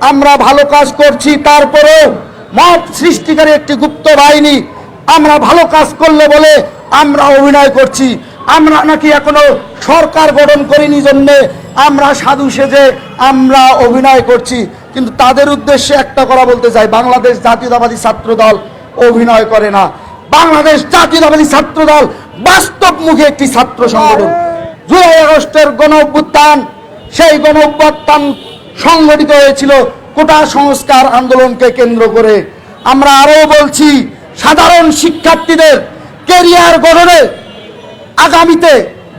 আমরা ভালো কাজ করছি, তারপরেও মত সৃষ্টিকারী একটি গুপ্ত বাহিনী আমরা ভালো কাজ করলে বলে আমরা অভিনয় করছি। আমরা নাকি এখনো সরকার গঠন করিনি জন্যে আমরা সাধু সেজে আমরা অভিনয় করছি। কিন্তু তাদের উদ্দেশ্যে একটা কথা বলতে চাই, বাংলাদেশ জাতীয়তাবাদী ছাত্র দল অভিনয় করে না। বাংলাদেশ জাতীয়তাবাদী ছাত্র দল বাস্তবমুখী একটি ছাত্র সংগঠন। জুলাই আগস্টের গণ অভ্যুত্থান, সেই গণ অভ্যুত্থান সংগঠিত হয়েছিল কোটা সংস্কার আন্দোলনকে কেন্দ্র করে। আমরা আরো বলছি, সাধারণ শিক্ষার্থীদের ক্যারিয়ার গঠনে আগামীতে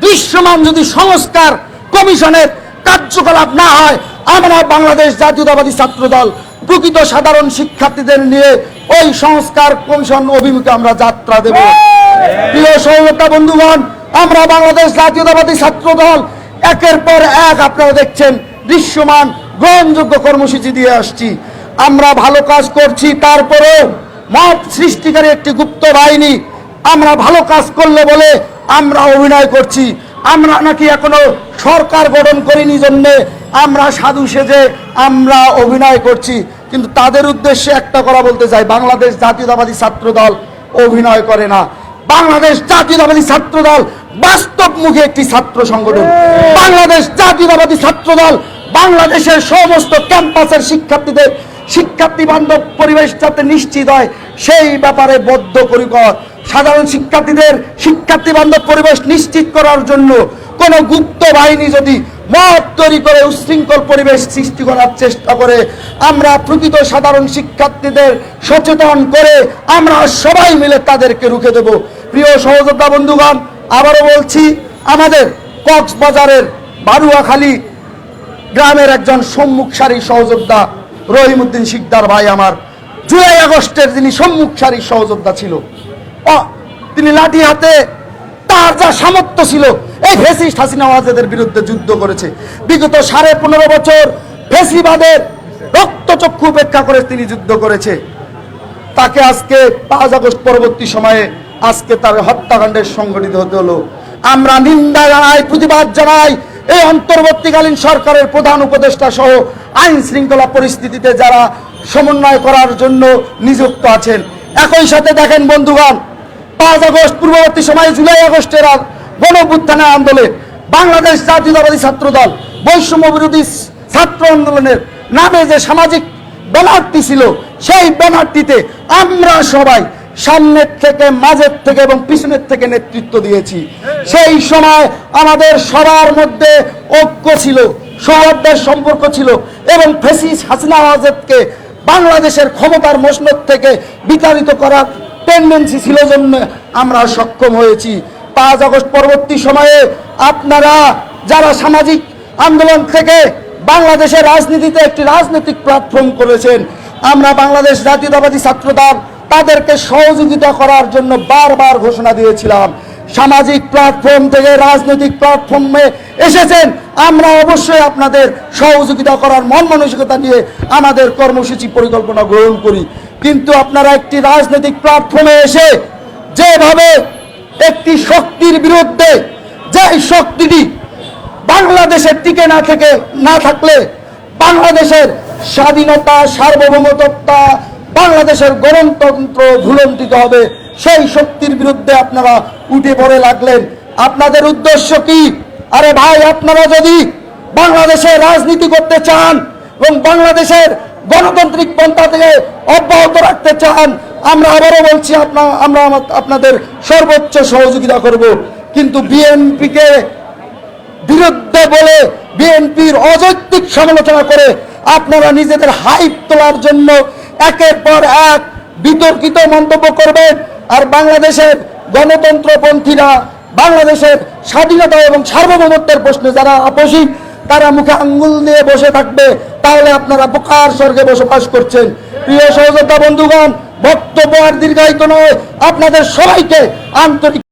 দৃশ্যমান যদি সংস্কার কমিশনের কার্যকলাপ না হয়, আমরা বাংলাদেশ জাতীয়তাবাদী ছাত্র দল প্রকৃত সাধারণ শিক্ষার্থীদের নিয়ে ওই সংস্কার কমিশন অভিমুখে আমরা যাত্রা দেব। প্রিয় সহযোদ্ধা বন্ধুগণ, আমরা বাংলাদেশ জাতীয়তাবাদী ছাত্র দল একের পর এক আপনারা দেখছেন দৃশ্যমান গ্রহণযোগ্য কর্মসূচি দিয়ে আসছি। আমরা ভালো কাজ করছি, তারপরেও মত সৃষ্টিকারী একটি গুপ্ত বাহিনী আমরা ভালো কাজ করলে বলে আমরা অভিনয় করছি। আমরা নাকি এখনো সরকার গঠন করিনি জন্যে আমরা সাধু সেজে আমরা অভিনয় করছি। কিন্তু তাদের উদ্দেশ্যে একটা কথা বলতে চাই, বাংলাদেশ জাতীয়তাবাদী ছাত্র দল অভিনয় করে না। বাংলাদেশ জাতীয়তাবাদী ছাত্র দল বাস্তবমুখী একটি ছাত্র সংগঠন। বাংলাদেশ জাতীয়তাবাদী ছাত্র দল বাংলাদেশের সমস্ত ক্যাম্পাসের শিক্ষার্থীদের শিক্ষার্থী বান্ধব পরিবেশ যাতে নিশ্চিত হয় সেই ব্যাপারে বদ্ধপরিকর। সাধারণ শিক্ষার্থীদের শিক্ষার্থী বান্ধব পরিবেশ নিশ্চিত করার জন্য কোন গুপ্ত বাহিনী যদি মত তৈরি করে উশৃঙ্খল পরিবেশ সৃষ্টি করার চেষ্টা করে, আমরা প্রকৃত সাধারণ শিক্ষার্থীদের সচেতন করে আমরা সবাই মিলে তাদেরকে রুখে দেব। প্রিয় সহযোদ্ধা বন্ধুগণ, আবারও বলছি, আমাদের কক্সবাজারের বারুয়াখালী গ্রামের একজন সম্মুখ সারির সহযোদ্ধা রহিমউদ্দিন শিকদার ভাই আমার জুলাই আগস্টের যিনি সম্মুখ সারির সহযোদ্ধা ছিল, তিনি লাঠি হাতে তার যা সামর্থ্য ছিল এই ফ্যাসিস্ট হাসিনা ওয়াজেদের বিরুদ্ধে যুদ্ধ করেছে। বিগত 15.5 বছর ফ্যাসিবাদের রক্তচক্ষু উপেক্ষা করে তিনি যুদ্ধ করেছে। তাকে আজকে 5 আগস্ট পরবর্তী সময়ে আজকে তার হত্যাকাণ্ডের সংগঠিত হতে হলো। আমরা নিন্দা জানাই, প্রতিবাদ জানাই এই অন্তর্বর্তীকালীন সরকারের প্রধান উপদেষ্টা সহ আইন শৃঙ্খলা পরিস্থিতিতে যারা সমন্বয় করার জন্য নিযুক্ত আছেন। একই সাথে দেখেন বন্ধুগণ, 5 আগস্ট পূর্ববর্তী সময়ে জুলাই আগস্টের গণ অভ্যুত্থানের আন্দোলনে বাংলাদেশ জাতীয়তাবাদী ছাত্র দল বৈষম্য বিরোধী ছাত্র আন্দোলনের নামে যে সামাজিক ব্যানারটি ছিল, সেই ব্যানারটিতে আমরা সবাই সামনের থেকে, মাঝের থেকে এবং পিছনের থেকে নেতৃত্ব দিয়েছি। সেই সময় আমাদের সবার মধ্যে ঐক্য ছিল, সৌহার্দ্যের সম্পর্ক ছিল এবং ফ্যাসিস্ট হাসিনা ওয়াজেদকে বাংলাদেশের ক্ষমতার মসনদ থেকে বিতাড়িত করার টেন্ডেন্সি ছিল জন্য আমরা সক্ষম হয়েছি। 5 আগস্ট পরবর্তী সময়ে আপনারা যারা সামাজিক আন্দোলন থেকে বাংলাদেশের রাজনীতিতে একটি রাজনৈতিক প্ল্যাটফর্ম করেছেন, আমরা বাংলাদেশ জাতীয়তাবাদী ছাত্র দল তাদেরকে সহযোগিতা করার জন্য বারবার ঘোষণা দিয়েছিলাম। সামাজিক প্ল্যাটফর্ম থেকে রাজনৈতিক প্ল্যাটফর্মে এসেছেন, আমরা অবশ্যই আপনাদের সহযোগিতা করার মন মানসিকতা নিয়ে আমাদের কর্মসূচি পরিকল্পনা গ্রহণ করি। কিন্তু আপনারা একটি রাজনৈতিক প্ল্যাটফর্মে এসে যেভাবে একটি শক্তির বিরুদ্ধে, যে শক্তিটি বাংলাদেশের টিকে না থাকলে বাংলাদেশের স্বাধীনতা, সার্বভৌমত্ব, বাংলাদেশের গণতন্ত্র ভুলণ্ঠিত হবে, সেই শক্তির বিরুদ্ধে আপনারা উঠে পড়ে লাগলেন। আপনাদের উদ্দেশ্য কি? আরে ভাই, আপনারা যদি বাংলাদেশে রাজনীতি করতে চান এবং বাংলাদেশের গণতান্ত্রিক পন্থা থেকে অব্যাহত রাখতে চান, আমরা আবারও বলছি আমরা আপনাদের সর্বোচ্চ সহযোগিতা করব। কিন্তু বিএনপিকে বিরুদ্ধে বলে, বিএনপির অযৌক্তিক সমালোচনা করে আপনারা নিজেদের হাইপ তোলার জন্য একের পর এক বিতর্কিত মন্তব্য করবেন। আর বাংলাদেশের গণতন্ত্রপন্থীরা, বাংলাদেশের স্বাধীনতা এবং সার্বভৌমত্বের প্রশ্নে যারা আপোষী, তারা মুখে আঙ্গুল দিয়ে বসে থাকবে। তাহলে আপনারা বোকার স্বর্গে বসবাস করছেন। প্রিয় সহযোদ্ধা বন্ধুগণ, বক্তব্য আর দীর্ঘায়িত নয়, আপনাদের সবাইকে আন্তরিক